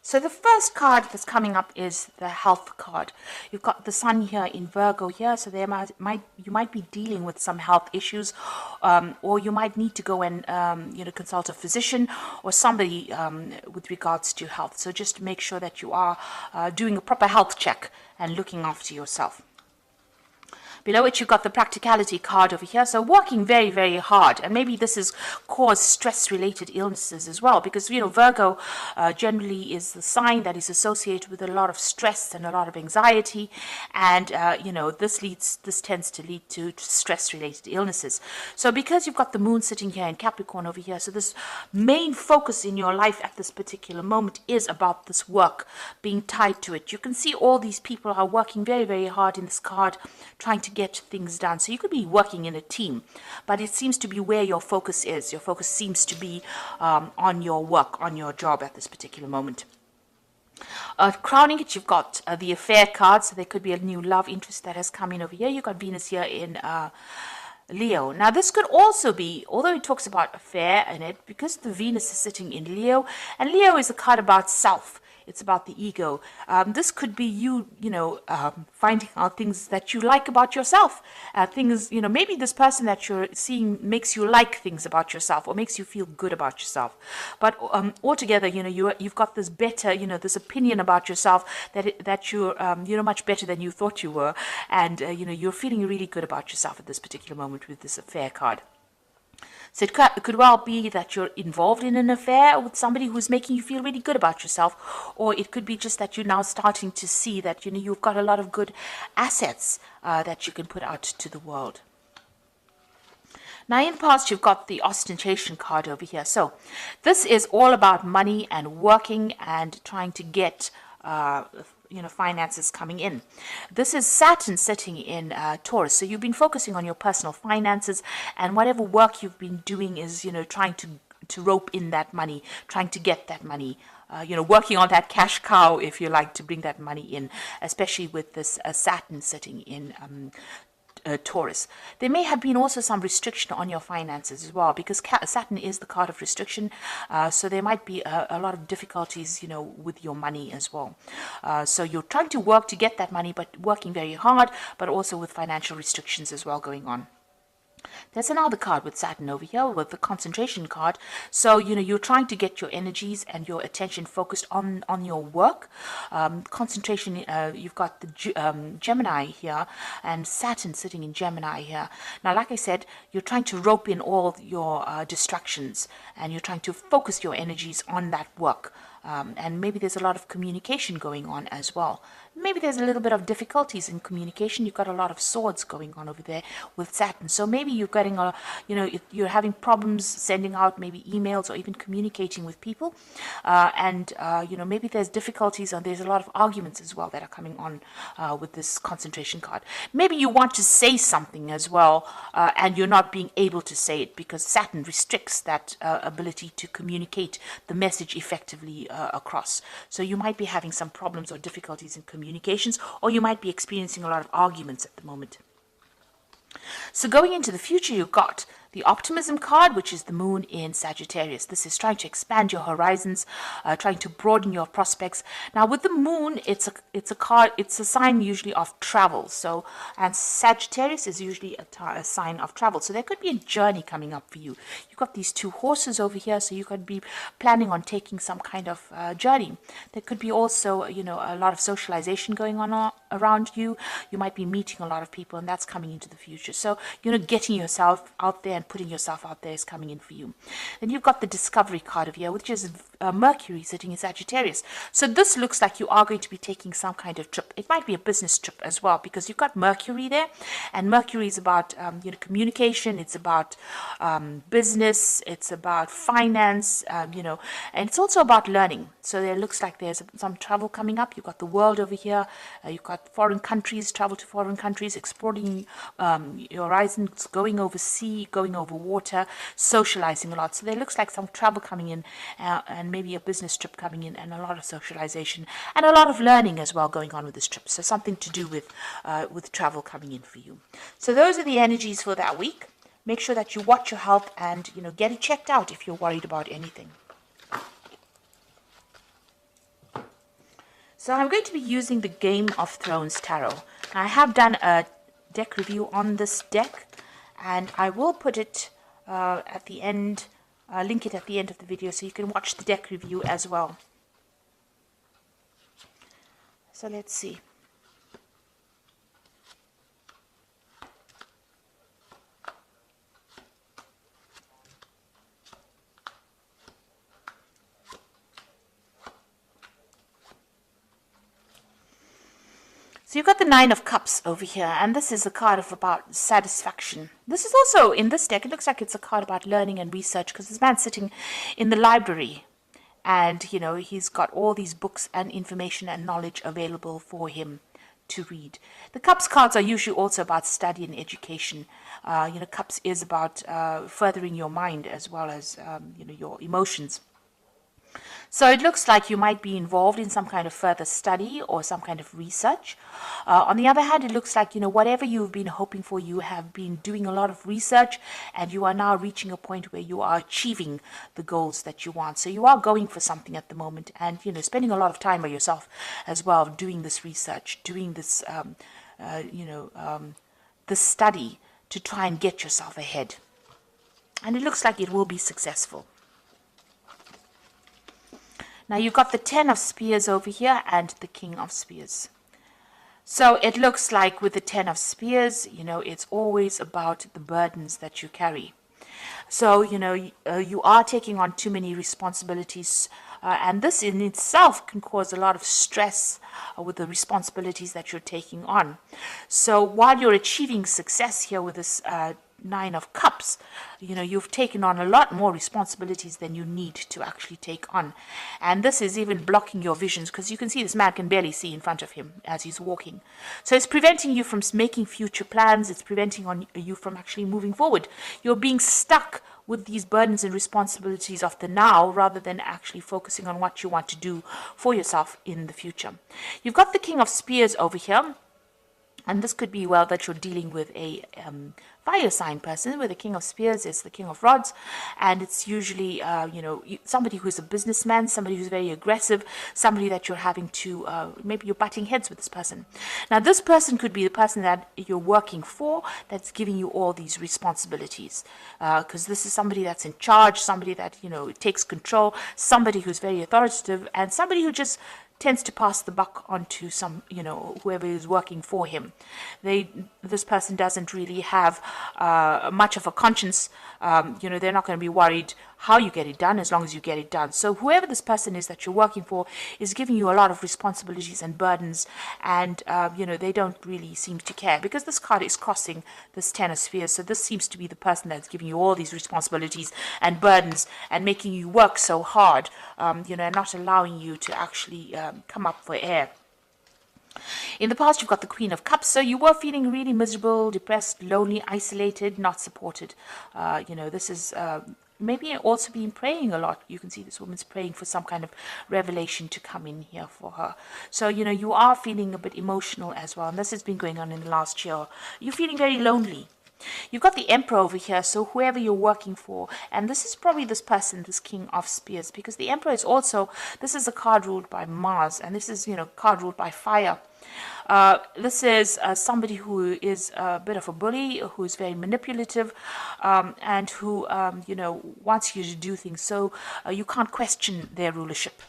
So the first card that's coming up is the health card. You've got the sun here in Virgo here, so there you might be dealing with some health issues, or you might need to go and consult a physician or somebody with regards to health. So just make sure that you are doing a proper health check and looking after yourself. Below it, you've got the practicality card over here. So working very, very hard. And maybe this has caused stress-related illnesses as well. Because, Virgo generally is the sign that is associated with a lot of stress and a lot of anxiety. And, this tends to lead to stress-related illnesses. So because you've got the moon sitting here in Capricorn over here, so this main focus in your life at this particular moment is about this work being tied to it. You can see all these people are working very, very hard in this card, trying to get things done. So you could be working in a team, but it seems to be where your focus is. Your focus seems to be on your work, on your job at this particular moment. Crowning it, you've got the affair card, so there could be a new love interest that has come in over here. You've got Venus here in Leo. Now this could also be, although it talks about affair in it, because the Venus is sitting in Leo, and Leo is a card about self. It's about the ego. This could be you, finding out things that you like about yourself. Maybe this person that you're seeing makes you like things about yourself or makes you feel good about yourself. But altogether, you've got this better, this opinion about yourself that you're much better than you thought you were. And, you're feeling really good about yourself at this particular moment with this affair card. So it could well be that you're involved in an affair with somebody who's making you feel really good about yourself, or it could be just that you're now starting to see that you've got a lot of good assets that you can put out to the world. Now in the past, you've got the ostentation card over here. So this is all about money and working and trying to get finances coming in. This is Saturn sitting in Taurus. So you've been focusing on your personal finances, and whatever work you've been doing is, trying to rope in that money, trying to get that money, working on that cash cow, if you like, to bring that money in, especially with this Saturn sitting in Taurus. There may have been also some restriction on your finances as well, because Saturn is the card of restriction, so there might be a lot of difficulties, with your money as well. So you're trying to work to get that money, but working very hard, but also with financial restrictions as well going on. There's another card with Saturn over here with the concentration card. So, you're trying to get your energies and your attention focused on your work. Concentration, you've got the Gemini here and Saturn sitting in Gemini here. Now, like I said, you're trying to rope in all your distractions, and you're trying to focus your energies on that work. And maybe there's a lot of communication going on as well. Maybe there's a little bit of difficulties in communication. You've got a lot of swords going on over there with Saturn. So maybe you're getting you're having problems sending out maybe emails or even communicating with people. Maybe there's difficulties and there's a lot of arguments as well that are coming on with this concentration card. Maybe you want to say something as well, and you're not being able to say it because Saturn restricts that ability to communicate the message effectively across. So you might be having some problems or difficulties in communications, or you might be experiencing a lot of arguments at the moment. So going into the future, you've got the optimism card, which is the moon in Sagittarius. This is trying to expand your horizons, trying to broaden your prospects. Now with the moon, it's a card, it's a sign usually of travel. So, and Sagittarius is usually a sign of travel. So there could be a journey coming up for you. You've got these two horses over here, so you could be planning on taking some kind of journey. There could be also, a lot of socialization going on around you. You might be meeting a lot of people, and that's coming into the future. So, getting yourself out there and putting yourself out there is coming in for you. Then you've got the discovery card of here, which is Mercury sitting in Sagittarius. So this looks like you are going to be taking some kind of trip. It might be a business trip as well, because you've got Mercury there, and Mercury is about communication. It's about business. It's about finance. And it's also about learning. So there looks like there's some travel coming up. You've got the world over here. You've got foreign countries, travel to foreign countries, exploring your horizons, going over sea, going over water, socializing a lot. So there looks like some travel coming in, and maybe a business trip coming in, and a lot of socialization and a lot of learning as well going on with this trip. So something to do with travel coming in for you. So those are the energies for that week. Make sure that you watch your health and get it checked out if you're worried about anything. So I'm going to be using the Game of Thrones Tarot. I have done a deck review on this deck, and I will put it at the end, link it at the end of the video so you can watch the deck review as well. So let's see. So you've got the Nine of Cups over here, and this is a card of about satisfaction. This is also, in this deck, it looks like it's a card about learning and research, because this man's sitting in the library, and, you know, he's got all these books and information and knowledge available for him to read. The Cups cards are usually also about study and education. You know, Cups is about furthering your mind as well as, you know, your emotions. So it looks like you might be involved in some kind of further study or some kind of research. On the other hand, it looks like, you know, whatever you've been hoping for, you have been doing a lot of research, and you are now reaching a point where you are achieving the goals that you want. So you are going for something at the moment, and, you know, spending a lot of time by yourself as well, doing this research, doing this, this study to try and get yourself ahead. And it looks like it will be successful. Now you've got the Ten of Spears over here and the King of Spears. So it looks like with the Ten of Spears, you know, it's always about the burdens that you carry. So, you know, you are taking on too many responsibilities, and this in itself can cause a lot of stress with the responsibilities that you're taking on. So while you're achieving success here with this Nine of Cups, you know, you've taken on a lot more responsibilities than you need to actually take on. And this is even blocking your visions, because you can see this man can barely see in front of him as he's walking. So it's preventing you from making future plans. It's preventing you from actually moving forward. You're being stuck with these burdens and responsibilities of the now, rather than actually focusing on what you want to do for yourself in the future. You've got the King of Spears over here. And this could be, well, that you're dealing with a fire sign person, where the King of Spears is the King of Rods. And it's usually, you know, somebody who's a businessman, somebody who's very aggressive, somebody that you're having to, maybe you're butting heads with this person. Now, this person could be the person that you're working for, that's giving you all these responsibilities. Because this is somebody that's in charge, somebody that, you know, takes control, somebody who's very authoritative, and somebody who just tends to pass the buck on to some, you know, whoever is working for him. This person doesn't really have much of a conscience. You know, they're not going to be worried how you get it done, as long as you get it done. So whoever this person is that you're working for is giving you a lot of responsibilities and burdens, and you know, they don't really seem to care, because this card is crossing this Ten of Spears. So this seems to be the person that's giving you all these responsibilities and burdens and making you work so hard, you know, and not allowing you to actually come up for air. In the past, you've got the Queen of Cups, so you were feeling really miserable, depressed, lonely, isolated, not supported. You know, this is maybe also been praying a lot. You can see this woman's praying for some kind of revelation to come in here for her. So, you know, you are feeling a bit emotional as well, and this has been going on in the last year. You're feeling very lonely. You've got the Emperor over here, so whoever you're working for, and this is probably this person, this King of Spears, because the Emperor is also, this is a card ruled by Mars, and this is, you know, card ruled by fire. This is somebody who is a bit of a bully, who is very manipulative, and who, you know, wants you to do things, so you can't question their rulership.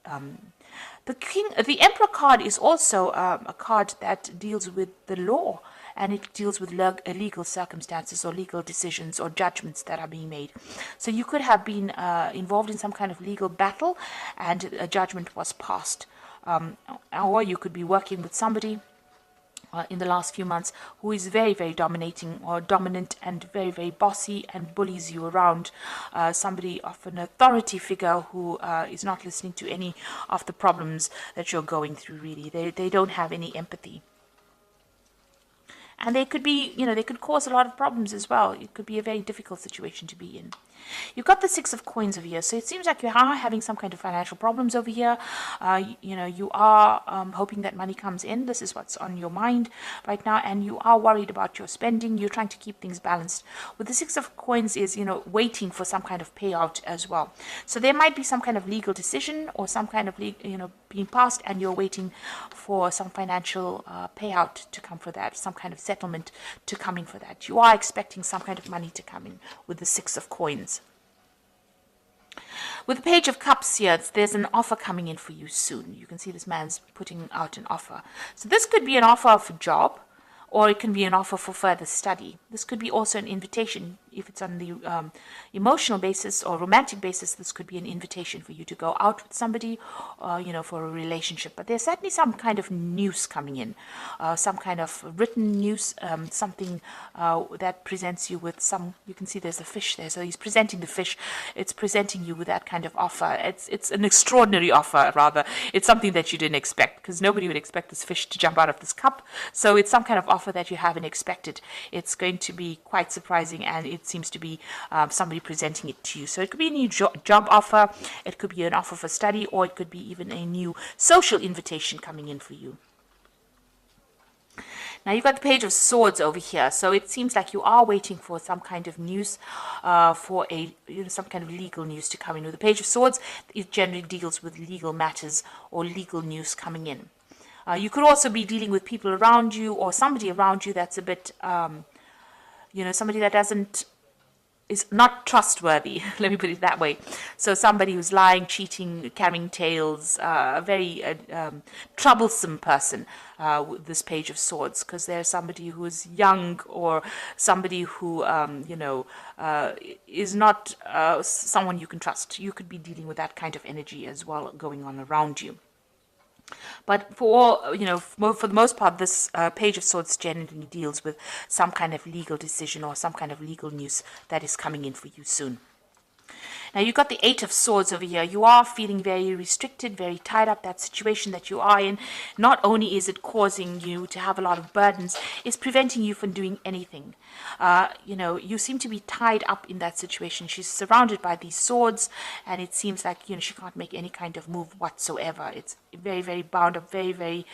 The Emperor card is also a card that deals with the law, and it deals with legal circumstances or legal decisions or judgments that are being made. So you could have been involved in some kind of legal battle, and a judgment was passed. Or you could be working with somebody in the last few months who is very, very dominating or dominant, and very, very bossy, and bullies you around. Somebody of an authority figure who is not listening to any of the problems that you're going through, really. They don't have any empathy. And they could be, they could cause a lot of problems as well. It could be a very difficult situation to be in. You've got the Six of Coins over here, so it seems like you are having some kind of financial problems over here. You are hoping that money comes in. This is what's on your mind right now, and you are worried about your spending. You're trying to keep things balanced. With the Six of Coins is, waiting for some kind of payout as well. So there might be some kind of legal decision or some kind of, being passed, and you're waiting for some financial payout to come for that, some kind of settlement to come in for that. You are expecting some kind of money to come in with the Six of Coins. With the Page of Cups here, there's an offer coming in for you soon. You can see this man's putting out an offer. So this could be an offer of a job, or it can be an offer for further study. This could be also an invitation. If it's on the emotional basis or romantic basis, this could be an invitation for you to go out with somebody, for a relationship. But there's certainly some kind of news coming in, some kind of written news, something that presents you with some. You can see there's a fish there, so he's presenting the fish. It's presenting you with that kind of offer. It's an extraordinary offer, rather. It's something that you didn't expect, because nobody would expect this fish to jump out of this cup. So it's some kind of offer that you haven't expected. It's going to be quite surprising, and it seems to be somebody presenting it to you. So it could be a new job offer, it could be an offer for study, or it could be even a new social invitation coming in for you. Now you've got the Page of Swords over here, so it seems like you are waiting for some kind of news, for some kind of legal news to come in. With the Page of Swords, it generally deals with legal matters or legal news coming in. You could also be dealing with people around you, or somebody around you that's a bit, somebody that is not trustworthy. Let me put it that way. So somebody who's lying, cheating, carrying tales, a very troublesome person with this Page of Swords, because there's somebody who is young, or somebody who, is not someone you can trust. You could be dealing with that kind of energy as well going on around you. But for the most part, this Page of Swords generally deals with some kind of legal decision or some kind of legal news that is coming in for you soon. Now you've got the Eight of Swords over here. You are feeling very restricted, very tied up. That situation that you are in, not only is it causing you to have a lot of burdens, it's preventing you from doing anything. You seem to be tied up in that situation. She's surrounded by these swords, and it seems like she can't make any kind of move whatsoever. It's very, very bound up, very, very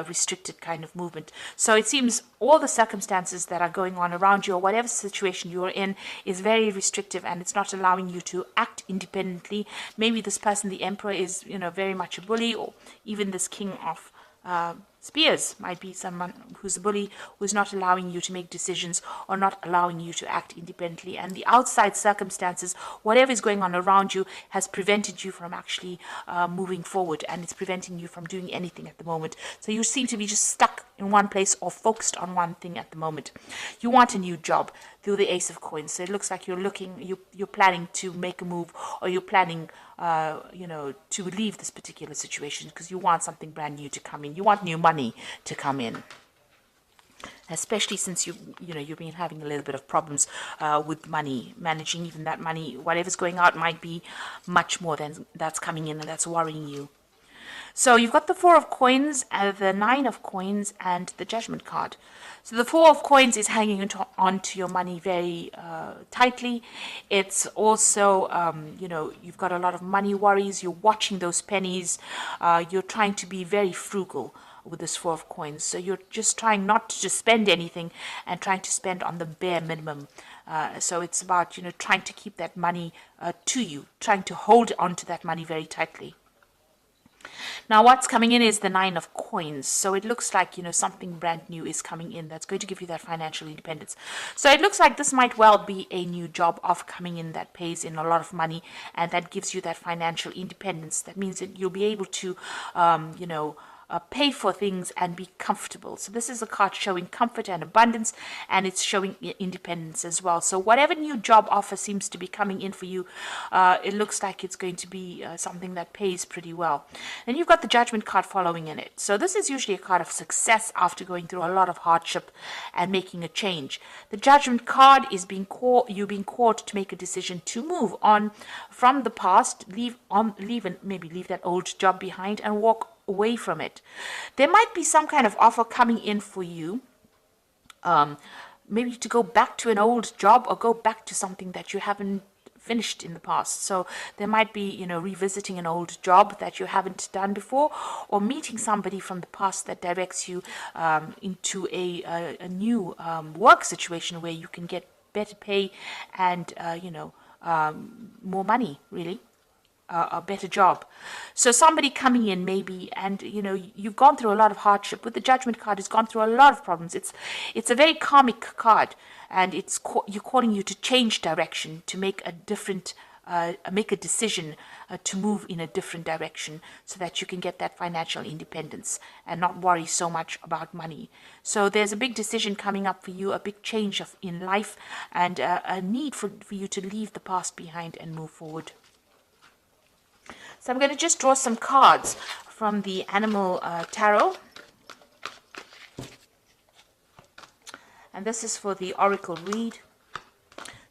restricted kind of movement. So it seems all the circumstances that are going on around you, or whatever situation you're in, is very restrictive, and it's not allowing you to act independently. Maybe this person, the Emperor, is very much a bully, or even this King of Spears might be someone who's a bully, who's not allowing you to make decisions or not allowing you to act independently. And the outside circumstances, whatever is going on around you, has prevented you from actually moving forward, and it's preventing you from doing anything at the moment. So you seem to be just stuck in one place or focused on one thing at the moment. You want a new job through the Ace of Coins. So it looks like you're planning to make a move, or you're planning to leave this particular situation, because you want something brand new to come in. You want new money to come in, especially since you've been having a little bit of problems with money, managing even that money. Whatever's going out might be much more than that's coming in, and that's worrying you. So you've got the Four of Coins, the Nine of Coins, and the Judgment card. So the Four of Coins is hanging onto your money very tightly. It's also, you've got a lot of money worries. You're watching those pennies. You're trying to be very frugal with this Four of Coins. So you're just trying not to just spend anything, and trying to spend on the bare minimum. So it's about, trying to keep that money to you, trying to hold on to that money very tightly. Now what's coming in is the Nine of Coins. So it looks like, something brand new is coming in that's going to give you that financial independence. So it looks like this might well be a new job offer coming in that pays in a lot of money, and that gives you that financial independence. That means that you'll be able to, pay for things and be comfortable. So this is a card showing comfort and abundance, and it's showing independence as well. So whatever new job offer seems to be coming in for you, it looks like it's going to be something that pays pretty well. And you've got the Judgment card following in it. So this is usually a card of success after going through a lot of hardship and making a change. The Judgment card is being called to make a decision to move on from the past, leave that old job behind, and walk away from it. There might be some kind of offer coming in for you maybe to go back to an old job or go back to something that you haven't finished in the past. So there might be, revisiting an old job that you haven't done before, or meeting somebody from the past that directs you into a new work situation where you can get better pay and, more money, really. A better job. So somebody coming in maybe, and you've gone through a lot of hardship. With the Judgment card, it's gone through a lot of problems. It's a very karmic card, and you're calling you to change direction, to make a different, make a decision to move in a different direction, so that you can get that financial independence and not worry so much about money. So there's a big decision coming up for you, a big change in life, and a need for you to leave the past behind and move forward. So I'm going to just draw some cards from the Animal Tarot. And this is for the Oracle read.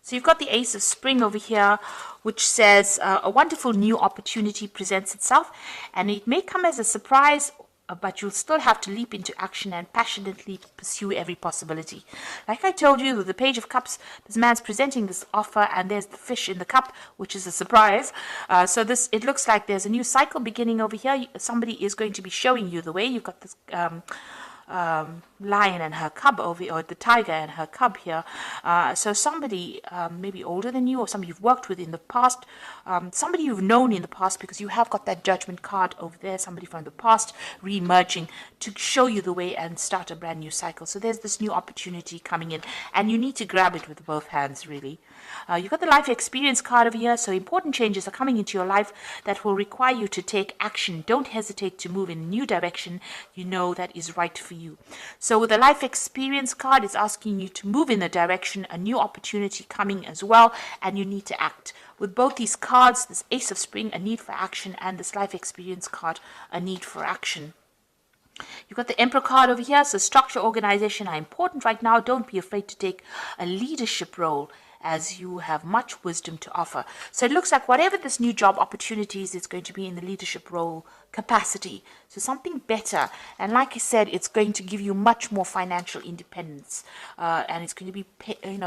So you've got the Ace of Spring over here, which says a wonderful new opportunity presents itself. And it may come as a surprise, but you'll still have to leap into action and passionately pursue every possibility. Like I told you, with the Page of Cups, this man's presenting this offer, and there's the fish in the cup, which is a surprise. So it looks like there's a new cycle beginning over here. Somebody is going to be showing you the way. You've got this lion and her cub over, or the tiger and her cub here. So somebody maybe older than you, or somebody you've worked with in the past, somebody you've known in the past, because you have got that Judgment card over there, somebody from the past re-emerging to show you the way and start a brand new cycle. So there's this new opportunity coming in, and you need to grab it with both hands, really. You've got the Life Experience card over here, so important changes are coming into your life that will require you to take action. Don't hesitate to move in a new direction you know that is right for you. So with the Life Experience card, it's asking you to move in the direction, a new opportunity coming as well, and you need to act. With both these cards, this Ace of Spring, a need for action, and this Life Experience card, a need for action. You've got the Emperor card over here, so structure, organization are important right now. Don't be afraid to take a leadership role, as you have much wisdom to offer. So it looks like whatever this new job opportunities, it's going to be in the leadership role capacity. So something better. And like I said, it's going to give you much more financial independence. And it's going to be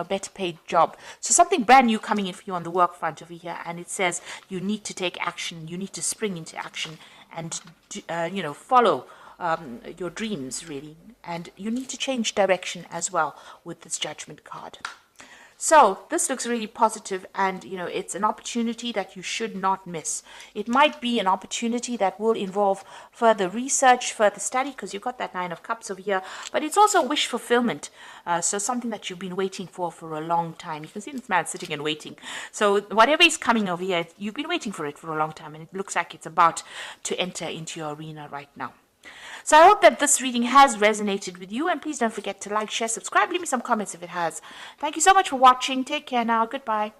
better paid job. So something brand new coming in for you on the work front over here. And it says you need to take action. You need to spring into action and, follow your dreams, really. And you need to change direction as well with this Judgment card. So this looks really positive, and it's an opportunity that you should not miss. It might be an opportunity that will involve further research, further study, because you've got that Nine of Cups over here, but it's also wish fulfillment. So something that you've been waiting for a long time. You can see this man sitting and waiting. So whatever is coming over here, you've been waiting for it for a long time, and it looks like it's about to enter into your arena right now. So I hope that this reading has resonated with you, and please don't forget to like, share, subscribe, leave me some comments if it has. Thank you so much for watching. Take care now. Goodbye.